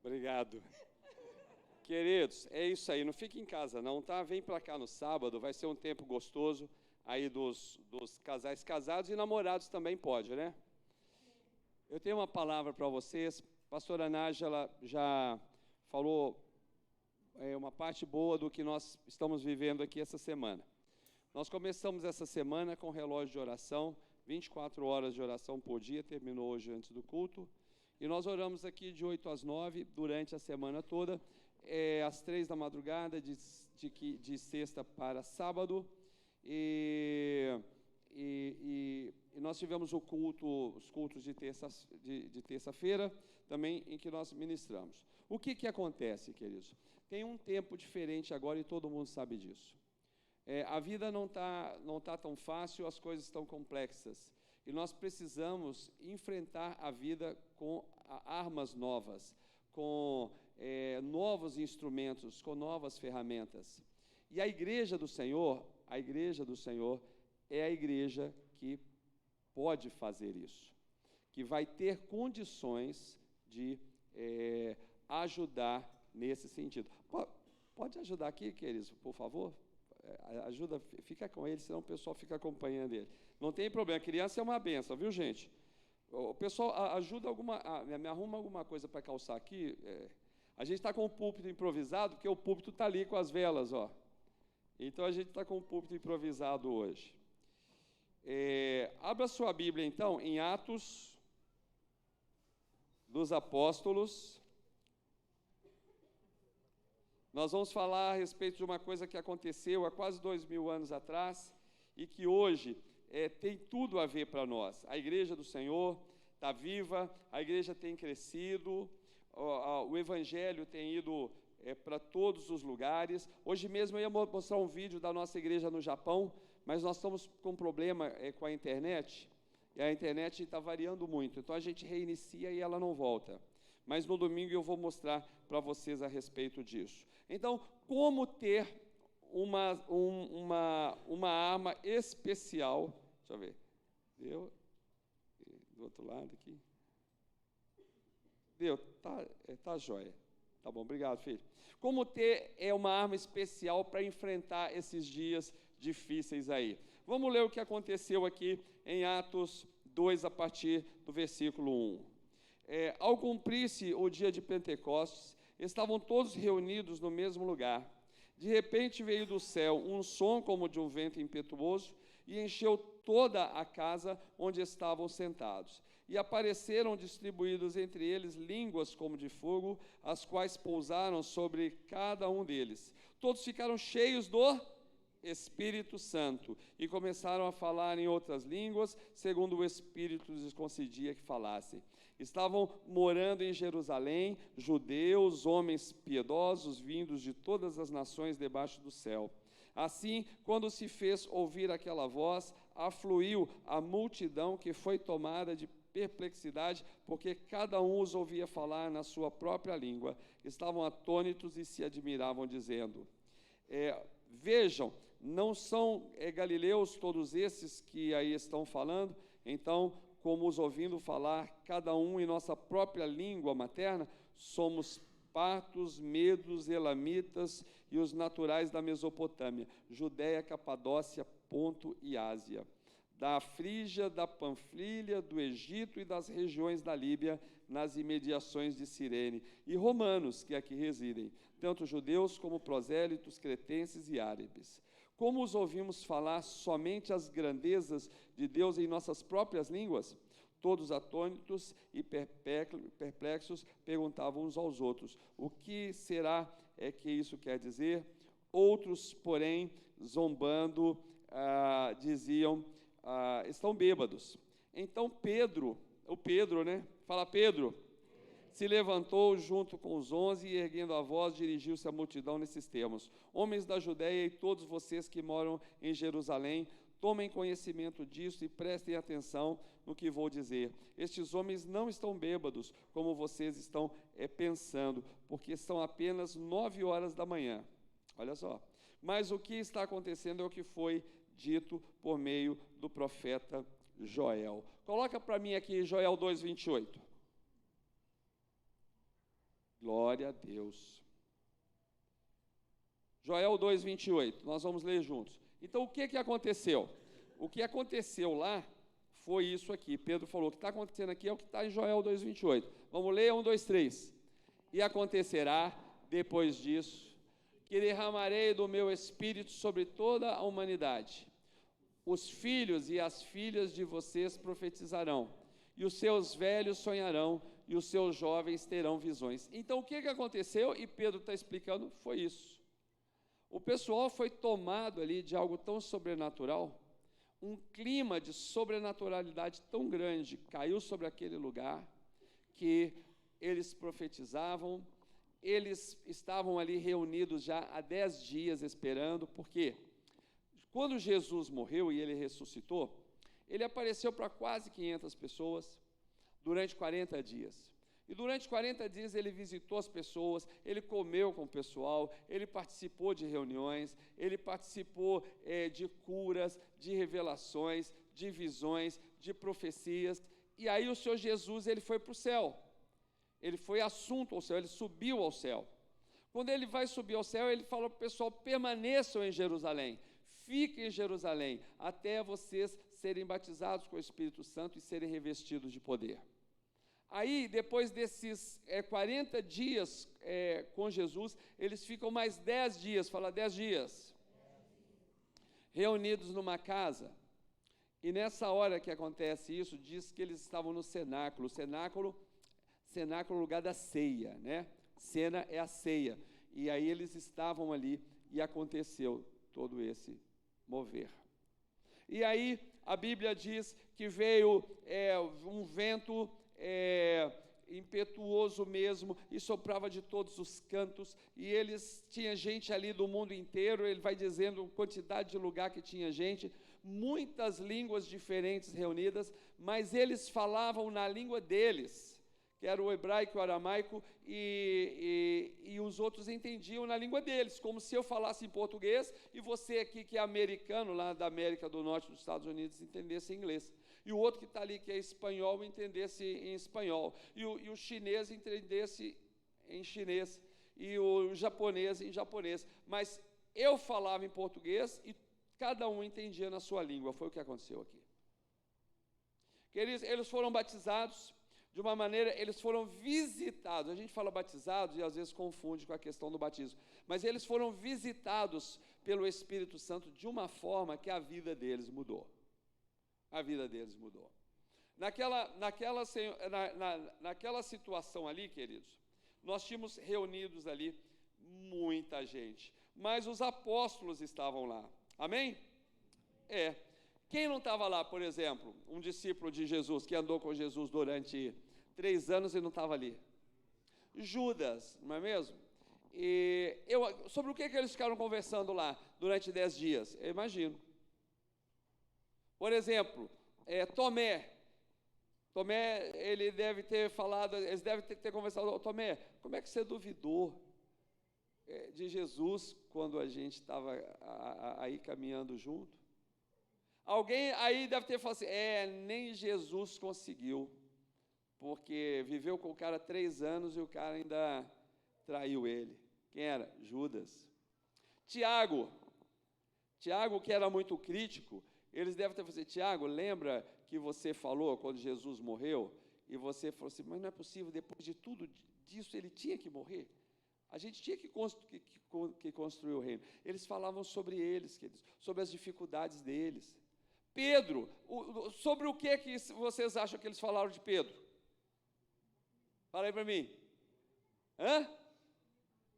Obrigado. Queridos, é isso aí, não fique em casa não, tá? Vem para cá no sábado, vai ser um tempo gostoso aí dos casais casados e namorados também pode, né? Eu tenho uma palavra para vocês, pastora Nájila já falou uma parte boa do que nós estamos vivendo aqui essa semana. Nós começamos essa semana com relógio de oração, 24 horas de oração por dia, terminou hoje antes do culto, e nós oramos aqui de 8 às 9, durante a semana toda, às 3 da madrugada, de sexta para sábado, e nós tivemos os cultos de terça-feira, também em que nós ministramos. O que acontece, queridos? Tem um tempo diferente agora e todo mundo sabe disso. A vida não tá tão fácil, as coisas estão complexas. E nós precisamos enfrentar a vida com armas novas, com novos instrumentos, com novas ferramentas. E a igreja do Senhor é a igreja que pode fazer isso, que vai ter condições de ajudar nesse sentido. Pode ajudar aqui, queridos, por favor? Ajuda, fica com ele, senão o pessoal fica acompanhando ele. Não tem problema, criança é uma benção, viu, gente? O pessoal ajuda me arruma alguma coisa para calçar aqui. A gente está com o púlpito improvisado, porque o púlpito está ali com as velas, ó. Então, a gente está com o púlpito improvisado hoje. Abra sua Bíblia, então, em Atos dos Apóstolos. Nós vamos falar a respeito de uma coisa que aconteceu há quase 2000 anos atrás e que hoje tem tudo a ver para nós. A igreja do Senhor está viva, a igreja tem crescido, o evangelho tem ido para todos os lugares. Hoje mesmo eu ia mostrar um vídeo da nossa igreja no Japão, mas nós estamos com um problema com a internet, e a internet está variando muito, então a gente reinicia e ela não volta. Mas no domingo eu vou mostrar para vocês a respeito disso. Então, como ter uma arma especial, deixa eu ver, deu, do outro lado aqui, deu, tá jóia, tá bom, obrigado, filho. Como ter uma arma especial para enfrentar esses dias difíceis aí. Vamos ler o que aconteceu aqui em Atos 2, a partir do versículo 1. Ao cumprir-se o dia de Pentecostes, estavam todos reunidos no mesmo lugar. De repente veio do céu um som como de um vento impetuoso e encheu toda a casa onde estavam sentados. E apareceram distribuídos entre eles línguas como de fogo, as quais pousaram sobre cada um deles. Todos ficaram cheios do Espírito Santo e começaram a falar em outras línguas, segundo o Espírito lhes concedia que falassem. Estavam morando em Jerusalém judeus, homens piedosos, vindos de todas as nações debaixo do céu. Assim, quando se fez ouvir aquela voz, afluiu a multidão, que foi tomada de perplexidade, porque cada um os ouvia falar na sua própria língua. Estavam atônitos e se admiravam, dizendo: vejam, não são galileus todos esses que aí estão falando? Então, como os ouvindo falar, cada um em nossa própria língua materna, somos partos, medos, elamitas e os naturais da Mesopotâmia, Judéia, Capadócia, Ponto e Ásia, da Frígia, da Panfilha, do Egito e das regiões da Líbia, nas imediações de Cirene, e romanos que aqui residem, tanto judeus como prosélitos, cretenses e árabes. Como os ouvimos falar somente as grandezas de Deus em nossas próprias línguas? Todos atônitos e perplexos perguntavam uns aos outros: o que será que isso quer dizer? Outros, porém, zombando, diziam: estão bêbados. Então Pedro, né? Fala, Pedro. Se levantou junto com os 11 e, erguendo a voz, dirigiu-se à multidão nesses termos: homens da Judéia e todos vocês que moram em Jerusalém, tomem conhecimento disso e prestem atenção no que vou dizer. Estes homens não estão bêbados, como vocês estão pensando, porque são apenas 9 horas da manhã. Olha só. Mas o que está acontecendo é o que foi dito por meio do profeta Joel. Coloca para mim aqui Joel 2:28. Glória a Deus. Joel 2:28, nós vamos ler juntos. Então, o que aconteceu? O que aconteceu lá foi isso aqui. Pedro falou, o que está acontecendo aqui é o que está em Joel 2:28. Vamos ler, 1, 2, 3. E acontecerá, depois disso, que derramarei do meu espírito sobre toda a humanidade. Os filhos e as filhas de vocês profetizarão, e os seus velhos sonharão, e os seus jovens terão visões. Então, o que aconteceu? E Pedro está explicando, foi isso. O pessoal foi tomado ali de algo tão sobrenatural, um clima de sobrenaturalidade tão grande caiu sobre aquele lugar, que eles profetizavam, eles estavam ali reunidos já há 10 dias esperando, porque quando Jesus morreu e ele ressuscitou, ele apareceu para quase 500 pessoas durante 40 dias. E durante 40 dias ele visitou as pessoas, ele comeu com o pessoal, ele participou de reuniões, ele participou de curas, de revelações, de visões, de profecias. E aí o Senhor Jesus, ele foi para o céu. Ele foi assunto ao céu, ele subiu ao céu. Quando ele vai subir ao céu, ele fala para o pessoal, permaneçam em Jerusalém, fiquem em Jerusalém, até vocês serem batizados com o Espírito Santo e serem revestidos de poder. Aí, depois desses 40 dias com Jesus, eles ficam mais 10 dias, fala 10 dias, reunidos numa casa. E nessa hora que acontece isso, diz que eles estavam no cenáculo. Cenáculo é o lugar da ceia, né? Cena é a ceia. E aí eles estavam ali e aconteceu todo esse mover. E aí a Bíblia diz que veio um vento impetuoso mesmo, e soprava de todos os cantos, e tinha gente ali do mundo inteiro, ele vai dizendo a quantidade de lugar que tinha gente, muitas línguas diferentes reunidas, mas eles falavam na língua deles, que era o hebraico e o aramaico, e os outros entendiam na língua deles, como se eu falasse em português, e você aqui que é americano, lá da América do Norte, dos Estados Unidos, entendesse inglês. E o outro que está ali, que é espanhol, entendesse em espanhol. E o chinês entendesse em chinês. E o japonês em japonês. Mas eu falava em português e cada um entendia na sua língua. Foi o que aconteceu aqui. Queridos, eles foram batizados de uma maneira, eles foram visitados. A gente fala batizados e às vezes confunde com a questão do batismo. Mas eles foram visitados pelo Espírito Santo de uma forma que a vida deles mudou. A vida deles mudou. Naquela situação ali, queridos, nós tínhamos reunidos ali muita gente, mas os apóstolos estavam lá, amém? Quem não estava lá, por exemplo, um discípulo de Jesus, que andou com Jesus durante 3 anos e não estava ali? Judas, não é mesmo? Sobre o que eles ficaram conversando lá durante 10 dias? Eu imagino. Por exemplo, Tomé, ele deve ter falado, eles devem ter conversado, Tomé, como é que você duvidou de Jesus quando a gente estava aí caminhando junto? Alguém aí deve ter falado assim, nem Jesus conseguiu, porque viveu com o cara 3 anos e o cara ainda traiu ele. Quem era? Judas. Tiago, que era muito crítico, eles devem ter falado assim, Tiago, lembra que você falou quando Jesus morreu? E você falou assim, mas não é possível, depois de tudo disso ele tinha que morrer? A gente tinha que construir o reino. Eles falavam sobre eles, queridos, sobre as dificuldades deles. Pedro, sobre o que vocês acham que eles falaram de Pedro? Fala aí para mim.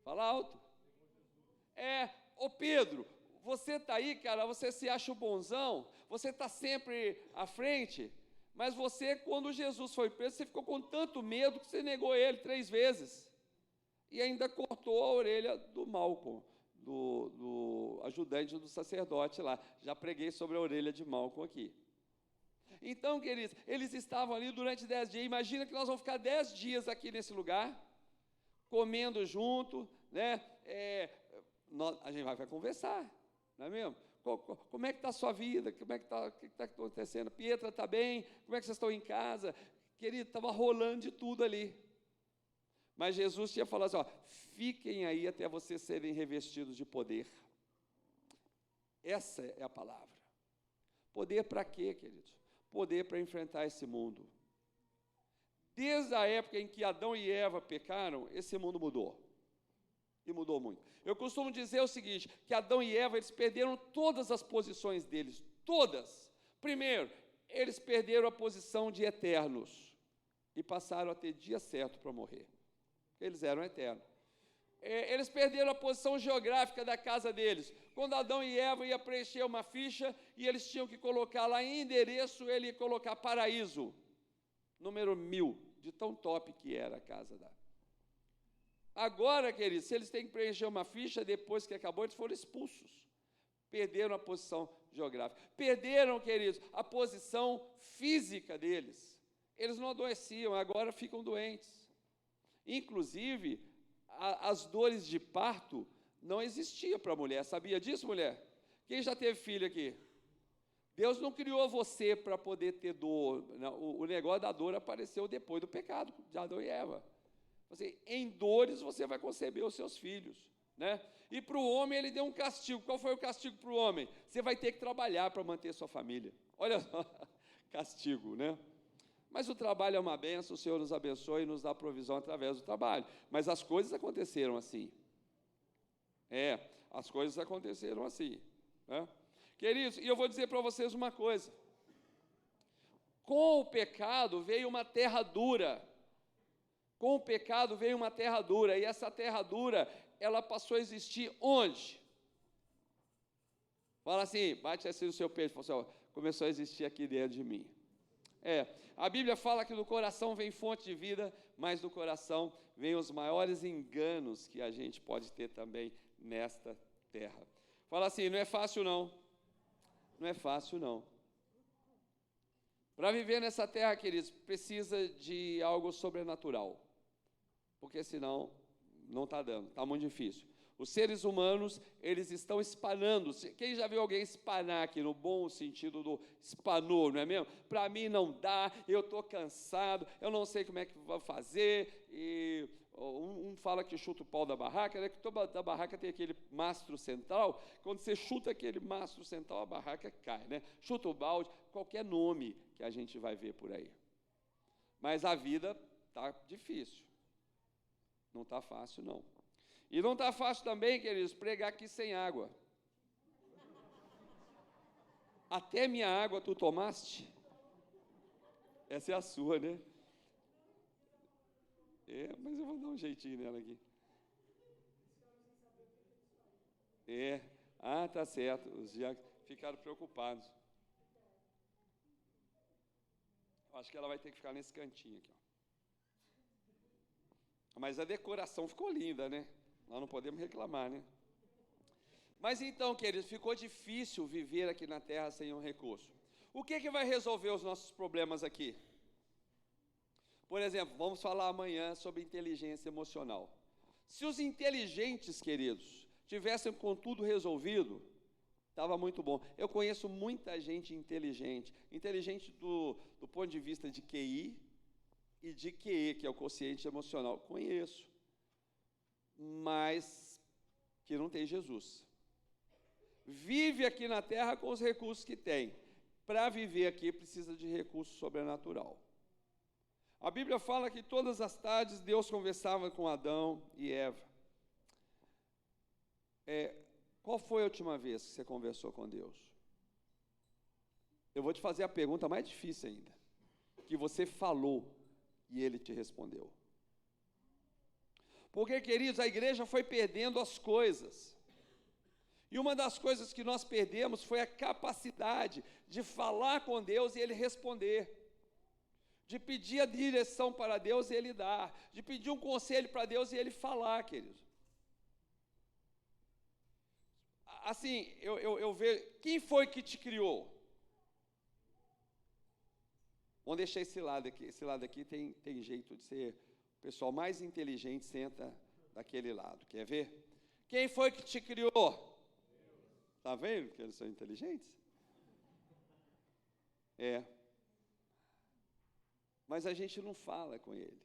Fala alto. Ô Pedro, você está aí, cara, você se acha o bonzão, você está sempre à frente, mas você, quando Jesus foi preso, você ficou com tanto medo que você negou ele 3 vezes. E ainda cortou a orelha do Malcom, do ajudante do sacerdote lá. Já preguei sobre a orelha de Malcom aqui. Então, queridos, eles estavam ali durante 10 dias. Imagina que nós vamos ficar 10 dias aqui nesse lugar, comendo junto, né? A gente vai conversar, não é mesmo? Como é que está a sua vida? O que está acontecendo? Pietra está bem? Como é que vocês estão em casa? Querido, estava rolando de tudo ali. Mas Jesus tinha falado assim, ó, fiquem aí até vocês serem revestidos de poder. Essa é a palavra. Poder para quê, queridos? Poder para enfrentar esse mundo. Desde a época em que Adão e Eva pecaram, esse mundo mudou. E mudou muito. Eu costumo dizer o seguinte, que Adão e Eva, eles perderam todas as posições deles, todas. Primeiro, eles perderam a posição de eternos e passaram a ter dia certo para morrer. Eles eram eternos. Eles perderam a posição geográfica da casa deles. Quando Adão e Eva iam preencher uma ficha e eles tinham que colocar lá em endereço, ele ia colocar paraíso, número 1000, de tão top que era a casa da. Agora, queridos, se eles têm que preencher uma ficha, depois que acabou, eles foram expulsos. Perderam a posição geográfica. Perderam, queridos, a posição física deles. Eles não adoeciam, agora ficam doentes. Inclusive, as dores de parto não existiam para a mulher. Sabia disso, mulher? Quem já teve filho aqui? Deus não criou você para poder ter dor. Não, o negócio da dor apareceu depois do pecado de Adão e Eva. Em dores você vai conceber os seus filhos, né? E para o homem ele deu um castigo. Qual foi o castigo para o homem? Você vai ter que trabalhar para manter sua família. Olha só, castigo, né? Mas o trabalho é uma bênção, o Senhor nos abençoe e nos dá provisão através do trabalho. Mas as coisas aconteceram assim. As coisas aconteceram assim, né? Queridos, e eu vou dizer para vocês uma coisa. Com o pecado veio uma terra dura. Com o pecado veio uma terra dura, e essa terra dura, ela passou a existir onde? Fala assim, bate assim no seu peito, fala assim, ó, começou a existir aqui dentro de mim. A Bíblia fala que do coração vem fonte de vida, mas do coração vem os maiores enganos que a gente pode ter também nesta terra. Fala assim, não é fácil não, não é fácil não. Para viver nessa terra, queridos, precisa de algo sobrenatural. Porque senão não está dando, está muito difícil. Os seres humanos, eles estão espanando. Quem já viu alguém espanar aqui, no bom sentido do espanou, não é mesmo? Para mim não dá, eu estou cansado, eu não sei como é que vou fazer. E um fala que chuta o pau da barraca, né? Que toda da barraca tem aquele mastro central. Quando você chuta aquele mastro central, a barraca cai, né? Chuta o balde, qualquer nome que a gente vai ver por aí. Mas a vida está difícil. Não está fácil, não. E não está fácil também, queridos, pregar aqui sem água. Até minha água tu tomaste? Essa é a sua, né? Mas eu vou dar um jeitinho nela aqui. Tá certo. Os já ficaram preocupados. Acho que ela vai ter que ficar nesse cantinho aqui, ó. Mas a decoração ficou linda, né? Nós não podemos reclamar, né? Mas então, queridos, ficou difícil viver aqui na Terra sem um recurso. O que vai resolver os nossos problemas aqui? Por exemplo, vamos falar amanhã sobre inteligência emocional. Se os inteligentes, queridos, tivessem com tudo resolvido, estava muito bom. Eu conheço muita gente inteligente. Inteligente do ponto de vista de QI, e de QE, que é o quociente emocional, conheço, mas que não tem Jesus. Vive aqui na terra com os recursos que tem. Para viver aqui precisa de recurso sobrenatural. A Bíblia fala que todas as tardes Deus conversava com Adão e Eva. Qual foi a última vez que você conversou com Deus? Eu vou te fazer a pergunta mais difícil ainda. Que você falou e Ele te respondeu. Porque, queridos, a igreja foi perdendo as coisas. E uma das coisas que nós perdemos foi a capacidade de falar com Deus e Ele responder. De pedir a direção para Deus e Ele dar. De pedir um conselho para Deus e Ele falar, queridos. Assim, eu vejo, quem foi que te criou? Vamos deixar esse lado aqui. Esse lado aqui tem jeito de ser. O pessoal mais inteligente senta daquele lado. Quer ver? Quem foi que te criou? Está vendo que eles são inteligentes? Mas a gente não fala com ele.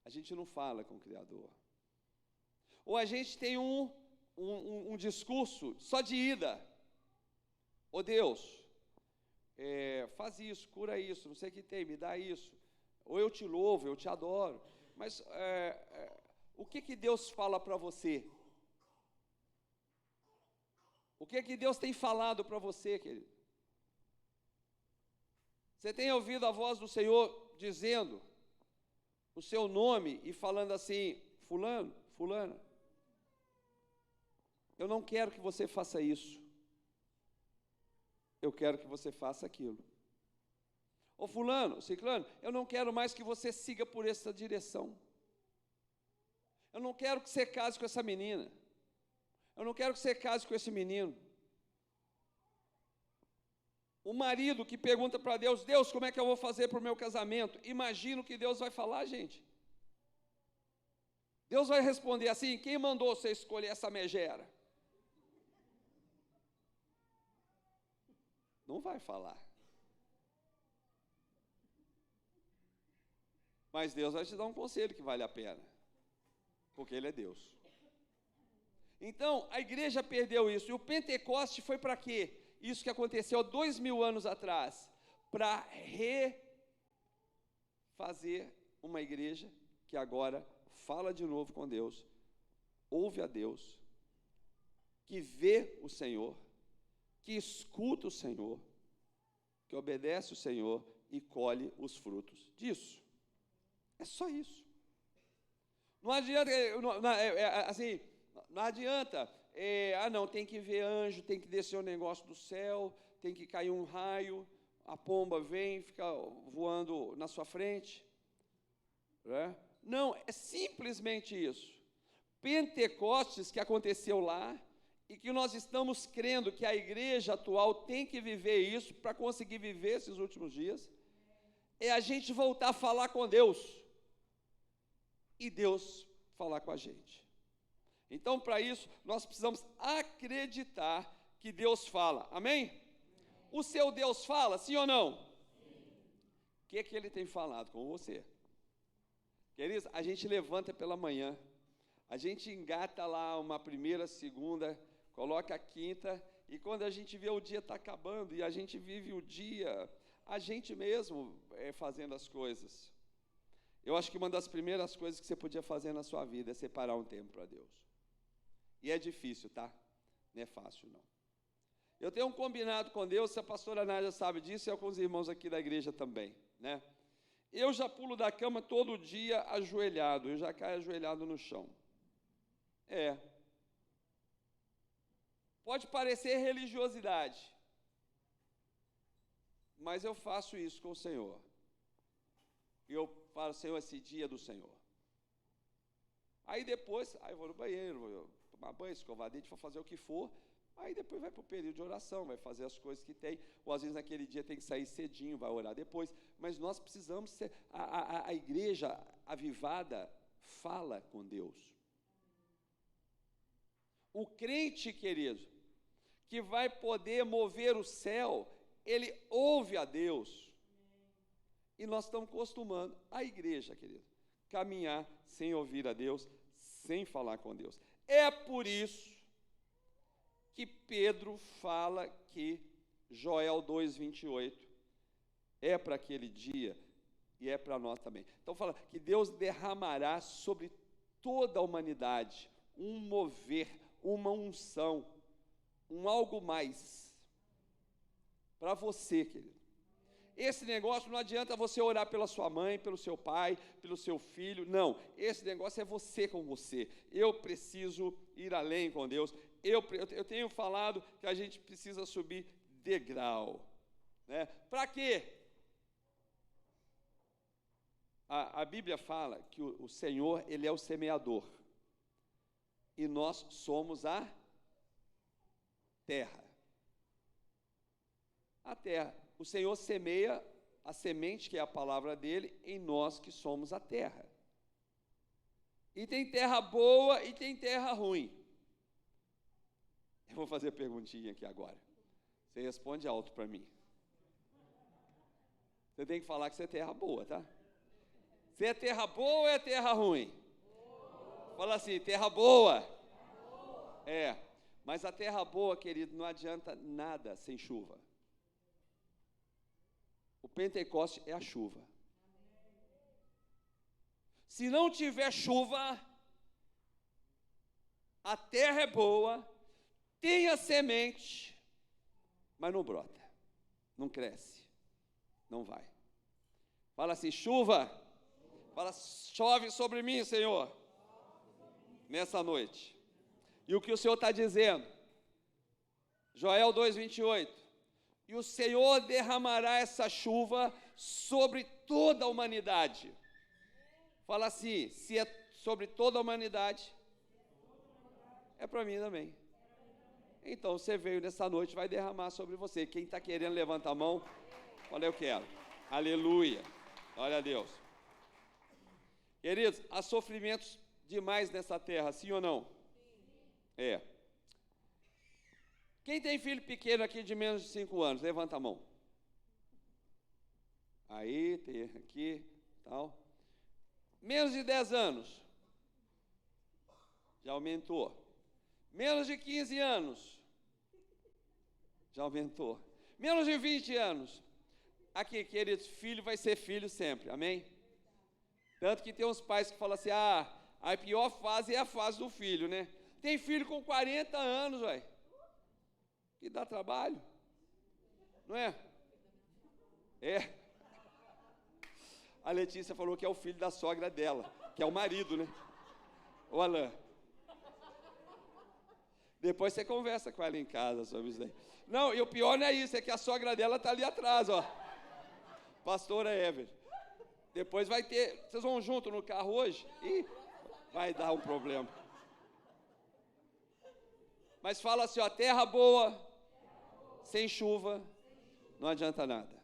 a gente não fala com o Criador. Ou a gente tem um discurso só de ida. Ô Deus, faz isso, cura isso, não sei o que tem, me dá isso. Ou eu te louvo, eu te adoro. Mas o que Deus fala para você? O que Deus tem falado para você, querido? Você tem ouvido a voz do Senhor dizendo o seu nome e falando assim, fulano, fulana, eu não quero que você faça isso. Eu quero que você faça aquilo. Ô fulano, ciclano, eu não quero mais que você siga por essa direção. Eu não quero que você case com essa menina. Eu não quero que você case com esse menino. O marido que pergunta para Deus, Deus, como é que eu vou fazer para o meu casamento? Imagina o que Deus vai falar, gente. Deus vai responder assim, quem mandou você escolher essa megera? Não vai falar. Mas Deus vai te dar um conselho que vale a pena. Porque Ele é Deus. Então, a igreja perdeu isso. E o Pentecoste foi para quê? Isso que aconteceu há 2000 anos atrás. Para refazer uma igreja que agora fala de novo com Deus, ouve a Deus, que vê o Senhor, que escuta o Senhor, que obedece o Senhor e colhe os frutos disso. É só isso. Não adianta, assim, não adianta, não, tem que ver anjo, tem que descer um negócio do céu, tem que cair um raio, a pomba vem, fica voando na sua frente. Né? Não, é simplesmente isso. Pentecostes que aconteceu lá, e que nós estamos crendo que a igreja atual tem que viver isso para conseguir viver esses últimos dias, é a gente voltar a falar com Deus e Deus falar com a gente. Então, para isso, nós precisamos acreditar que Deus fala. Amém? O seu Deus fala, sim ou não? O que Ele tem falado com você? Queridos, a gente levanta pela manhã, a gente engata lá uma primeira, segunda, coloca a quinta, e quando a gente vê o dia está acabando, e a gente vive o dia, a gente mesmo fazendo as coisas. Eu acho que uma das primeiras coisas que você podia fazer na sua vida é separar um tempo para Deus. E é difícil, tá? Não é fácil, não. Eu tenho um combinado com Deus, a pastora Nádia sabe disso, e com os irmãos aqui da igreja também, né? Eu já pulo da cama todo dia ajoelhado, eu já caio ajoelhado no chão. Pode parecer religiosidade, mas eu faço isso com o Senhor. Eu falo, Senhor, esse dia é do Senhor. Aí depois, eu vou no banheiro, vou tomar banho, escovar dente, vou fazer o que for. Aí depois vai para o período de oração, vai fazer as coisas que tem, ou às vezes naquele dia tem que sair cedinho, vai orar depois, mas nós precisamos ser, a igreja avivada fala com Deus. O crente, querido, que vai poder mover o céu, ele ouve a Deus, e nós estamos acostumando a igreja, querido, caminhar sem ouvir a Deus, sem falar com Deus. É por isso que Pedro fala que Joel 2:28 é para aquele dia e é para nós também. Então fala que Deus derramará sobre toda a humanidade um mover, uma unção, um algo mais para você, querido. Esse negócio não adianta você orar pela sua mãe, pelo seu pai, pelo seu filho, não. Esse negócio é você com você. Eu preciso ir além com Deus. Eu tenho falado que a gente precisa subir degrau. Né? Para quê? A Bíblia fala que o Senhor, Ele é o semeador. E nós somos a terra. A terra. O Senhor semeia a semente, que é a palavra dele, em nós que somos a terra. E tem terra boa e tem terra ruim. Eu vou fazer a perguntinha aqui agora. Você responde alto para mim. Você tem que falar que você é terra boa, tá? Você é terra boa ou é terra ruim? Fala assim, terra boa. É, mas a terra boa, querido, não adianta nada sem chuva. O Pentecoste é a chuva. Se não tiver chuva, a terra é boa, tem a semente, mas não brota, não cresce, não vai. Fala assim, chuva. Fala, chove sobre mim, Senhor, nessa noite. E o que o Senhor está dizendo? Joel 2:28. E o Senhor derramará essa chuva sobre toda a humanidade. Fala assim, se é sobre toda a humanidade, é para mim também. Então, você veio nessa noite, vai derramar sobre você. Quem está querendo, levanta a mão. Fala, eu quero. Aleluia. Glória a Deus. Queridos, há sofrimentos demais nessa terra, sim ou não? É. Quem tem filho pequeno aqui de menos de 5 anos? Levanta a mão. Aí, tem aqui, tal. Menos de 10 anos. Já aumentou. Menos de 15 anos. Já aumentou. Menos de 20 anos. Aqui, queridos, filho vai ser filho sempre, amém? Tanto que tem uns pais que falam assim, a pior fase é a fase do filho, né? Tem filho com 40 anos, velho. Que dá trabalho. Não é? É. A Letícia falou que é o filho da sogra dela, que é o marido, né? Ô, Alain. Depois você conversa com ela em casa sobre isso daí. Não, e o pior não é isso, é que a sogra dela está ali atrás, ó. Pastora Ever. Depois vai ter... Vocês vão junto no carro hoje? Ih, vai dar um problema. Mas fala assim, ó, terra boa, sem chuva, não adianta nada.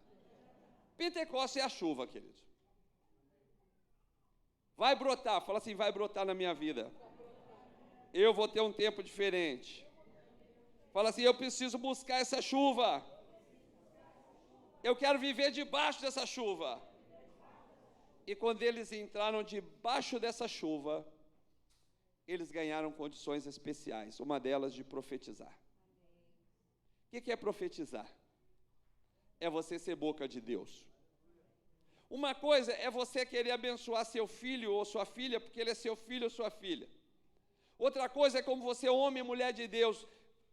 Pentecostes é a chuva, querido. Vai brotar, fala assim, vai brotar na minha vida. Eu vou ter um tempo diferente. Fala assim, eu preciso buscar essa chuva. Eu quero viver debaixo dessa chuva. E quando eles entraram debaixo dessa chuva, eles ganharam condições especiais. Uma delas de profetizar. O que é profetizar? É você ser boca de Deus. Uma coisa é você querer abençoar seu filho ou sua filha, porque ele é seu filho ou sua filha. Outra coisa é como você, homem e mulher de Deus,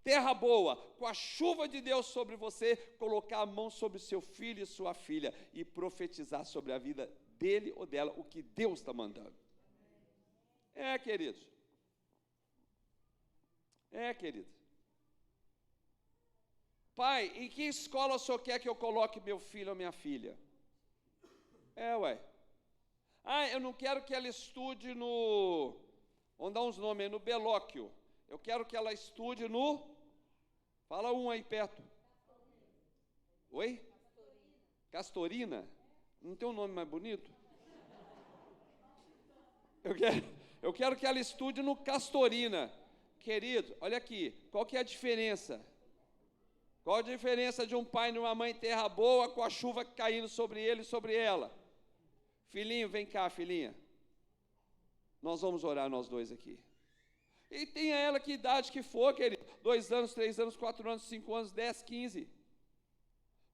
terra boa, com a chuva de Deus sobre você, colocar a mão sobre seu filho e sua filha e profetizar sobre a vida dele ou dela o que Deus está mandando. É, queridos. É, querido. Pai, em que escola o senhor quer que eu coloque meu filho ou minha filha? É, ué. Eu não quero que ela estude no... Vamos dar uns nomes aí, no Belóquio. Eu quero que ela estude no... Fala um aí perto. Oi? Castorina? Não tem um nome mais bonito? Eu quero que ela estude no Castorina. Querido, olha aqui, qual que é a diferença? Qual a diferença de um pai e uma mãe terra boa com a chuva caindo sobre ele e sobre ela? Filhinho, vem cá, filhinha. Nós vamos orar nós dois aqui. E tenha ela que idade que for, querido. 2 anos, 3 anos, 4 anos, 5 anos, 10, 15.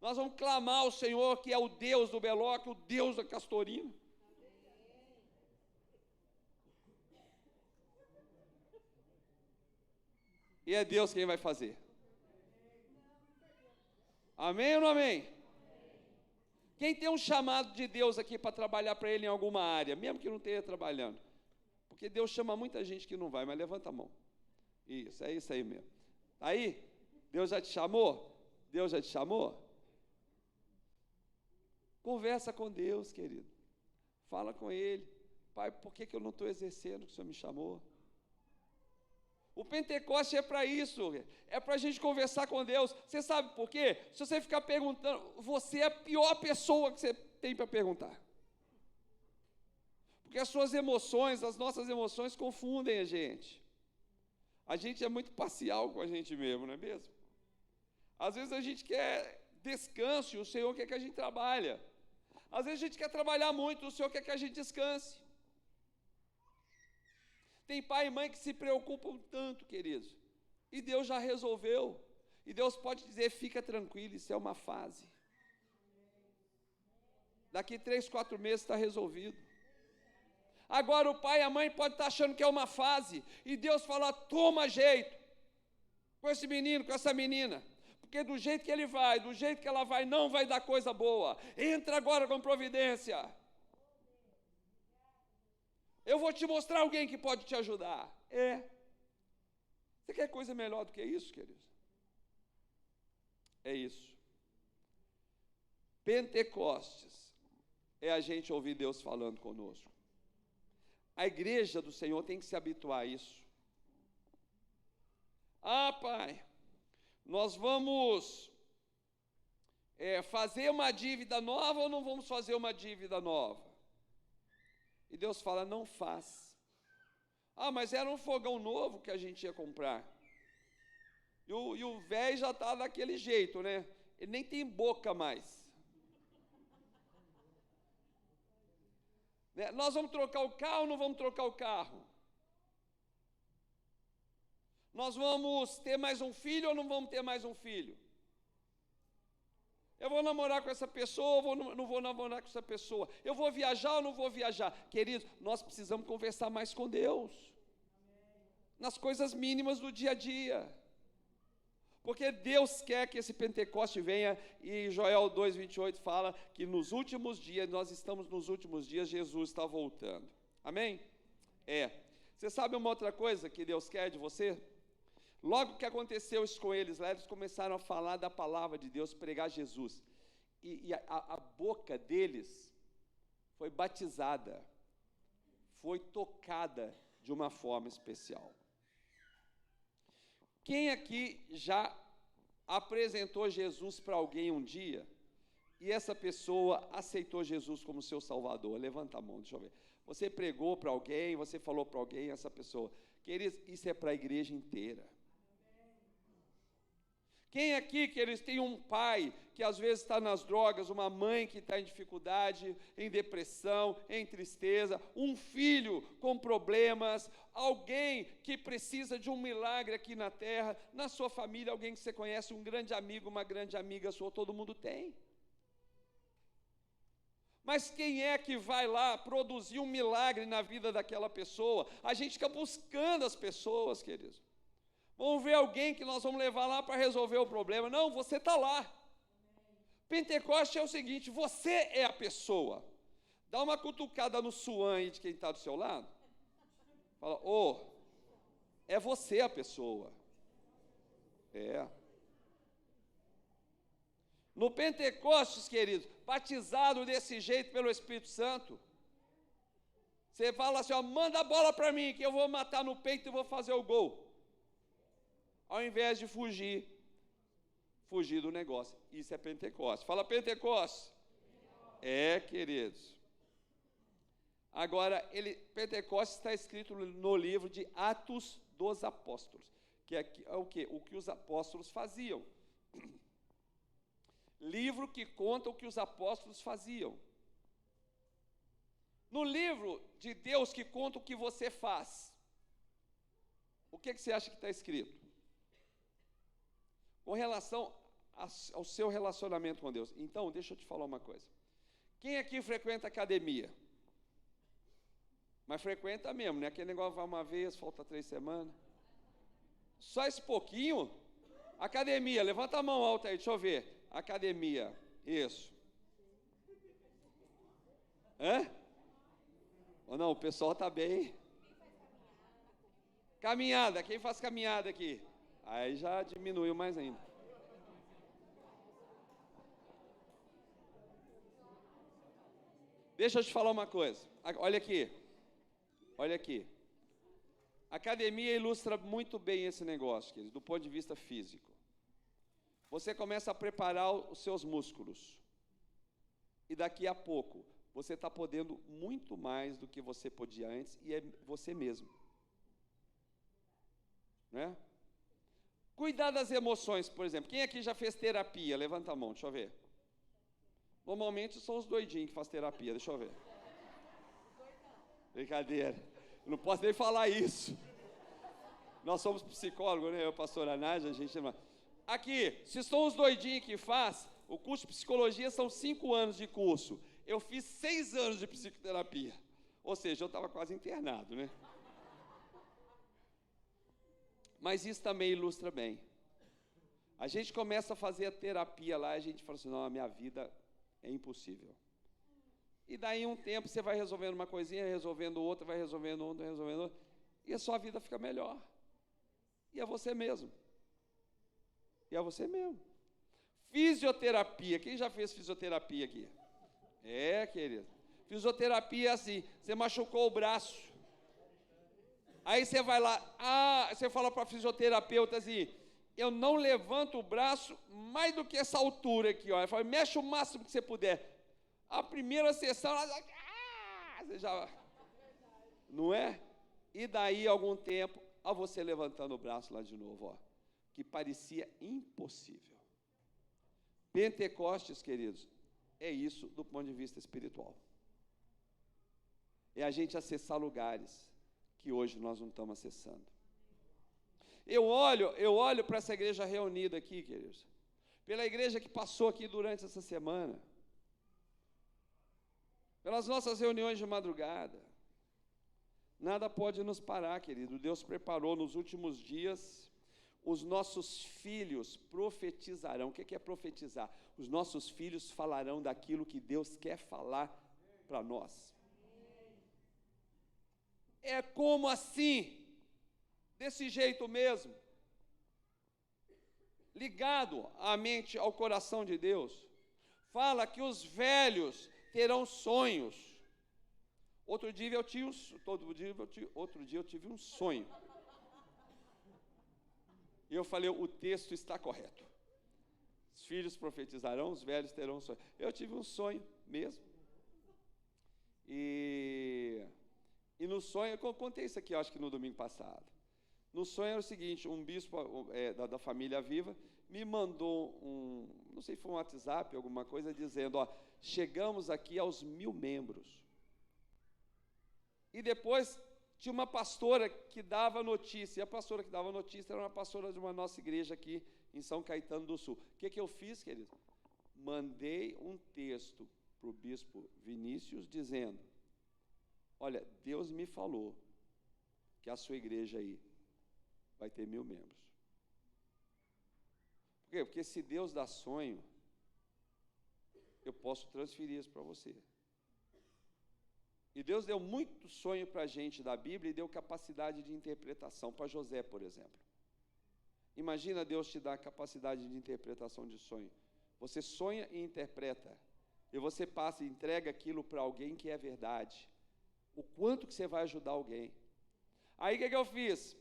Nós vamos clamar ao Senhor, que é o Deus do Belóquio, o Deus da Castorina. E é Deus quem vai fazer. Amém ou não amém? Quem tem um chamado de Deus aqui para trabalhar para Ele em alguma área, mesmo que não esteja trabalhando? Porque Deus chama muita gente que não vai, mas levanta a mão. Isso, é isso aí mesmo. Aí, Deus já te chamou? Deus já te chamou? Conversa com Deus, querido. Fala com Ele. Pai, por que eu não estou exercendo o que o Senhor me chamou? O Pentecoste é para isso, é para a gente conversar com Deus. Você sabe por quê? Se você ficar perguntando, você é a pior pessoa que você tem para perguntar. Porque as suas emoções, as nossas emoções confundem a gente. A gente é muito parcial com a gente mesmo, não é mesmo? Às vezes a gente quer descanso e o Senhor quer que a gente trabalhe. Às vezes a gente quer trabalhar muito, o Senhor quer que a gente descanse. Tem pai e mãe que se preocupam tanto, queridos, e Deus já resolveu. E Deus pode dizer, fica tranquilo, isso é uma fase. Daqui 3, 4 meses está resolvido. Agora o pai e a mãe podem estar achando que é uma fase, e Deus fala, toma jeito com esse menino, com essa menina, porque do jeito que ele vai, do jeito que ela vai, não vai dar coisa boa. Entra agora com providência. Eu vou te mostrar alguém que pode te ajudar. Você quer coisa melhor do que isso, queridos? É isso. Pentecostes é a gente ouvir Deus falando conosco. A igreja do Senhor tem que se habituar a isso. Pai, nós vamos fazer uma dívida nova ou não vamos fazer uma dívida nova? E Deus fala, não faz. Mas era um fogão novo que a gente ia comprar. E o velho já está daquele jeito, né? Ele nem tem boca mais. Né? Nós vamos trocar o carro ou não vamos trocar o carro? Nós vamos ter mais um filho ou não vamos ter mais um filho? Eu vou namorar com essa pessoa ou não vou namorar com essa pessoa? Eu vou viajar ou não vou viajar? Queridos, nós precisamos conversar mais com Deus. Nas coisas mínimas do dia a dia. Porque Deus quer que esse Pentecoste venha, e Joel 2:28 fala que nos últimos dias, nós estamos nos últimos dias, Jesus está voltando. Amém? Você sabe uma outra coisa que Deus quer de você? Logo que aconteceu isso com eles, lá eles começaram a falar da palavra de Deus, pregar Jesus. E a boca deles foi batizada, foi tocada de uma forma especial. Quem aqui já apresentou Jesus para alguém um dia, e essa pessoa aceitou Jesus como seu Salvador? Levanta a mão, deixa eu ver. Você pregou para alguém, você falou para alguém, essa pessoa. Queridos, isso é para a igreja inteira. Quem aqui, queridos, tem um pai que às vezes está nas drogas, uma mãe que está em dificuldade, em depressão, em tristeza, um filho com problemas, alguém que precisa de um milagre aqui na terra, na sua família, alguém que você conhece, um grande amigo, uma grande amiga sua, todo mundo tem. Mas quem é que vai lá produzir um milagre na vida daquela pessoa? A gente fica buscando as pessoas, queridos. Vamos ver alguém que nós vamos levar lá para resolver o problema. Não, você está lá. Pentecoste é o seguinte, você é a pessoa. Dá uma cutucada no suã aí de quem está do seu lado. Fala, é você a pessoa. No Pentecostes, queridos, batizado desse jeito pelo Espírito Santo, você fala assim, manda a bola para mim, que eu vou matar no peito e vou fazer o gol. Ao invés de fugir do negócio. Isso é Pentecostes. Fala Pentecostes. Queridos. Agora, Pentecostes está escrito no livro de Atos dos Apóstolos, que é o quê? O que os apóstolos faziam. Livro que conta o que os apóstolos faziam. No livro de Deus que conta o que você faz, o que você acha que está escrito? Com relação ao seu relacionamento com Deus. Então, deixa eu te falar uma coisa. Quem aqui frequenta academia? Mas frequenta mesmo, né? Aquele negócio vai uma vez, falta 3 semanas. Só esse pouquinho? Academia, levanta a mão alta aí, deixa eu ver. Academia, isso. Ou não, o pessoal está bem. Caminhada, quem faz caminhada aqui? Aí já diminuiu mais ainda. Deixa eu te falar uma coisa. Olha aqui. A academia ilustra muito bem esse negócio, queridos, do ponto de vista físico. Você começa a preparar os seus músculos. E daqui a pouco, você está podendo muito mais do que você podia antes, e é você mesmo. Né? Cuidar das emoções, por exemplo. Quem aqui já fez terapia? Levanta a mão, deixa eu ver. Normalmente são os doidinhos que fazem terapia, deixa eu ver. Brincadeira. Não posso nem falar isso. Nós somos psicólogos, né? Eu, pastora Nádia, a gente... Aqui, se são os doidinhos que faz, o curso de psicologia são 5 anos de curso. Eu fiz 6 anos de psicoterapia. Ou seja, eu estava quase internado, né? Mas isso também ilustra bem. A gente começa a fazer a terapia lá e a gente fala assim, não, a minha vida é impossível. E daí um tempo você vai resolvendo uma coisinha, resolvendo outra, vai resolvendo outra, resolvendo outra, e a sua vida fica melhor. E é você mesmo. E é você mesmo. Fisioterapia. Quem já fez fisioterapia aqui? É, querido. Fisioterapia é assim, você machucou o braço. Aí você vai lá, você fala para a fisioterapeuta assim, eu não levanto o braço mais do que essa altura aqui, ó. Ela fala, mexe o máximo que você puder. A primeira sessão, você já... Não é? E daí, algum tempo, você levantando o braço lá de novo, ó, que parecia impossível. Pentecostes, queridos, é isso do ponto de vista espiritual. É a gente acessar lugares que hoje nós não estamos acessando. Eu olho para essa igreja reunida aqui, queridos, pela igreja que passou aqui durante essa semana, pelas nossas reuniões de madrugada. Nada pode nos parar, querido. Deus preparou nos últimos dias, os nossos filhos profetizarão. O que é profetizar? Os nossos filhos falarão daquilo que Deus quer falar para nós. É como assim? Desse jeito mesmo. Ligado à mente, ao coração de Deus. Fala que os velhos terão sonhos. Outro dia eu tive um sonho. E eu falei, o texto está correto. Os filhos profetizarão, os velhos terão sonhos. Eu tive um sonho mesmo. E no sonho, eu contei isso aqui, eu acho que no domingo passado. No sonho era o seguinte, um bispo da família Viva me mandou não sei se foi um WhatsApp, alguma coisa, dizendo, ó, chegamos aqui aos 1000 membros. E depois tinha uma pastora que dava notícia, e a pastora que dava notícia era uma pastora de uma nossa igreja aqui em São Caetano do Sul. O que eu fiz, querido? Mandei um texto para o bispo Vinícius dizendo, olha, Deus me falou que a sua igreja aí vai ter 1000 membros. Por quê? Porque se Deus dá sonho, eu posso transferir isso para você. E Deus deu muito sonho para a gente da Bíblia e deu capacidade de interpretação para José, por exemplo. Imagina Deus te dar capacidade de interpretação de sonho. Você sonha e interpreta. E você passa e entrega aquilo para alguém que é verdade. O quanto que você vai ajudar alguém. Aí o que eu fiz?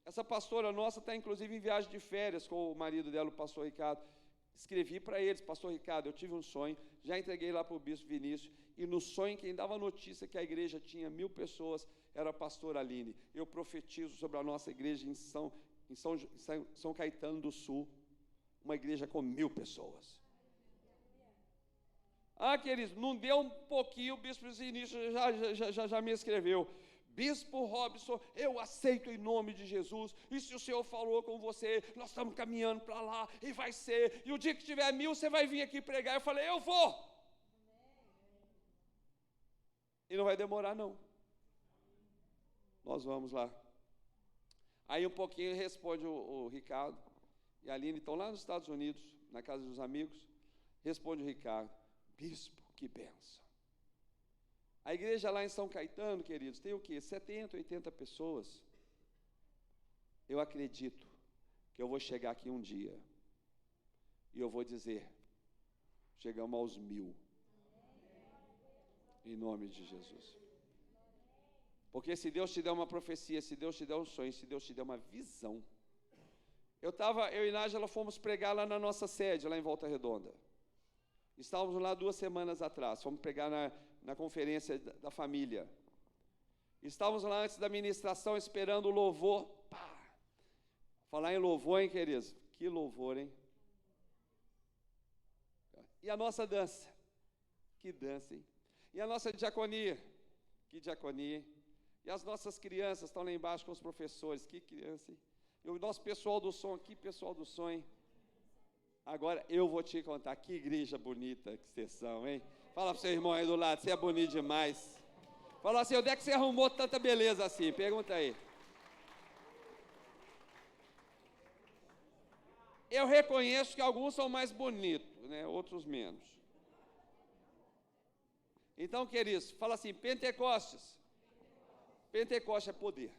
Essa pastora nossa está inclusive em viagem de férias com o marido dela, o pastor Ricardo. Escrevi para eles, pastor Ricardo, eu tive um sonho, já entreguei lá para o bispo Vinícius, e no sonho quem dava notícia que a igreja tinha 1000 pessoas era a pastora Aline. Eu profetizo sobre a nossa igreja em São Caetano do Sul, uma igreja com 1000 pessoas. Queridos, não deu um pouquinho, o bispo Vinícius já me escreveu. Bispo Robson, eu aceito em nome de Jesus, e se o Senhor falou com você, nós estamos caminhando para lá, e vai ser, e o dia que tiver 1000, você vai vir aqui pregar. Eu falei, eu vou. E não vai demorar, não. Nós vamos lá. Aí um pouquinho responde o Ricardo, e a Aline estão lá nos Estados Unidos, na casa dos amigos, responde o Ricardo, bispo, que bênção. A igreja lá em São Caetano, queridos, tem o quê? 70, 80 pessoas. Eu acredito que eu vou chegar aqui um dia e eu vou dizer, chegamos aos 1000. Em nome de Jesus. Porque se Deus te der uma profecia, se Deus te der um sonho, se Deus te der uma visão. Eu e Nájila fomos pregar lá na nossa sede, lá em Volta Redonda. Estávamos lá 2 semanas atrás, fomos pregar na conferência da família. Estávamos lá antes da ministração, esperando o louvor. Falar em louvor, hein, queridos? Que louvor, hein? E a nossa dança. Que dança, hein? E a nossa diaconia? Que diaconia? E as nossas crianças estão lá embaixo com os professores, que criança, hein? E o nosso pessoal do som, que pessoal do som, hein? Agora eu vou te contar, que igreja bonita que vocês são, hein? Fala pro seu irmão aí do lado, você é bonito demais. Fala assim, onde é que você arrumou tanta beleza assim? Pergunta aí. Eu reconheço que alguns são mais bonitos, né? Outros menos. Então, queridos, fala assim, Pentecostes. Pentecostes é poder.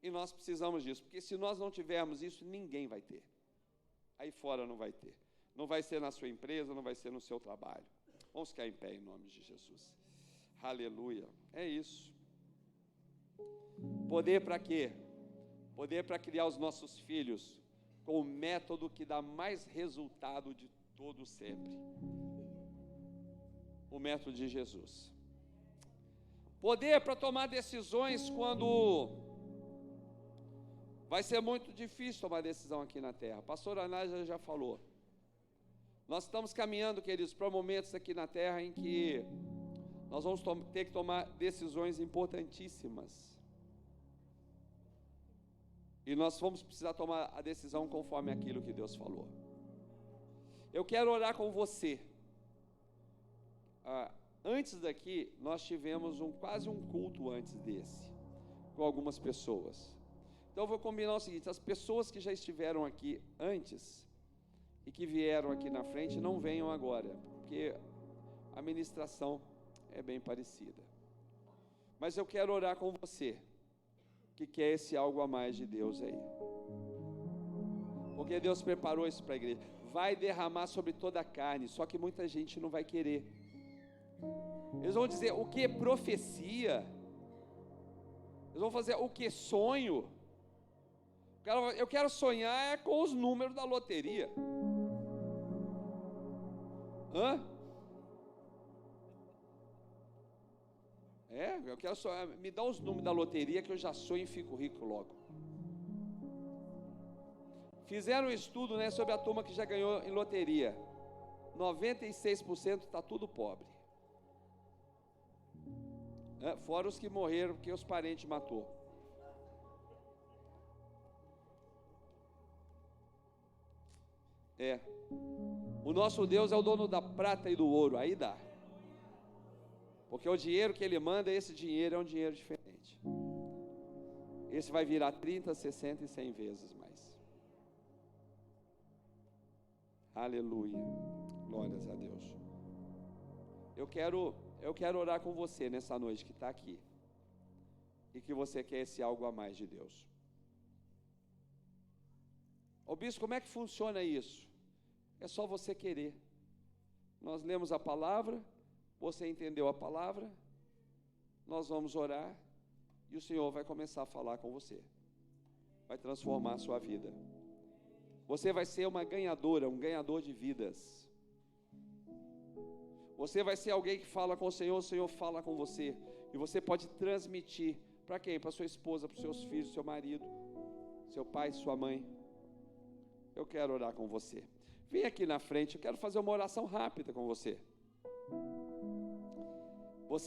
E nós precisamos disso, porque se nós não tivermos isso, ninguém vai ter. Aí fora não vai ter. Não vai ser na sua empresa, não vai ser no seu trabalho. Vamos ficar em pé em nome de Jesus. Aleluia. É isso. Poder para quê? Poder para criar os nossos filhos com o método que dá mais resultado de todo sempre. O método de Jesus. Poder para tomar decisões quando vai ser muito difícil tomar decisão aqui na terra. A pastora Nádia já falou. Nós estamos caminhando, queridos, para momentos aqui na terra em que nós vamos ter que tomar decisões importantíssimas. E nós vamos precisar tomar a decisão conforme aquilo que Deus falou. Eu quero orar com você. Antes daqui, nós tivemos quase um culto antes desse, com algumas pessoas. Então eu vou combinar o seguinte, as pessoas que já estiveram aqui antes e que vieram aqui na frente, não venham agora, porque a ministração é bem parecida. Mas eu quero orar com você, que quer esse algo a mais de Deus aí. Porque Deus preparou isso para a igreja. Vai derramar sobre toda a carne, só que muita gente não vai querer. Eles vão dizer, o que profecia? Eles vão fazer, o que sonho? Eu quero sonhar com os números da loteria. Hã? Eu quero sonhar, me dá os números da loteria que eu já sonho e fico rico logo. Fizeram um estudo, né, sobre a turma que já ganhou em loteria. 96% está tudo pobre. Fora os que morreram porque os parentes matou. O nosso Deus é o dono da prata e do ouro, aí dá. Porque o dinheiro que Ele manda, esse dinheiro é um dinheiro diferente. Esse vai virar 30, 60 e 100 vezes mais. Aleluia. Glórias a Deus. Eu quero orar com você nessa noite que está aqui. E que você quer esse algo a mais de Deus. Ô bispo, como é que funciona isso? É só você querer. Nós lemos a palavra, você entendeu a palavra, nós vamos orar e o Senhor vai começar a falar com você. Vai transformar a sua vida. Você vai ser uma ganhadora, um ganhador de vidas. Você vai ser alguém que fala com o Senhor fala com você. E você pode transmitir para quem? Para sua esposa, para os seus filhos, seu marido, seu pai, sua mãe. Eu quero orar com você. Vem aqui na frente, eu quero fazer uma oração rápida com você.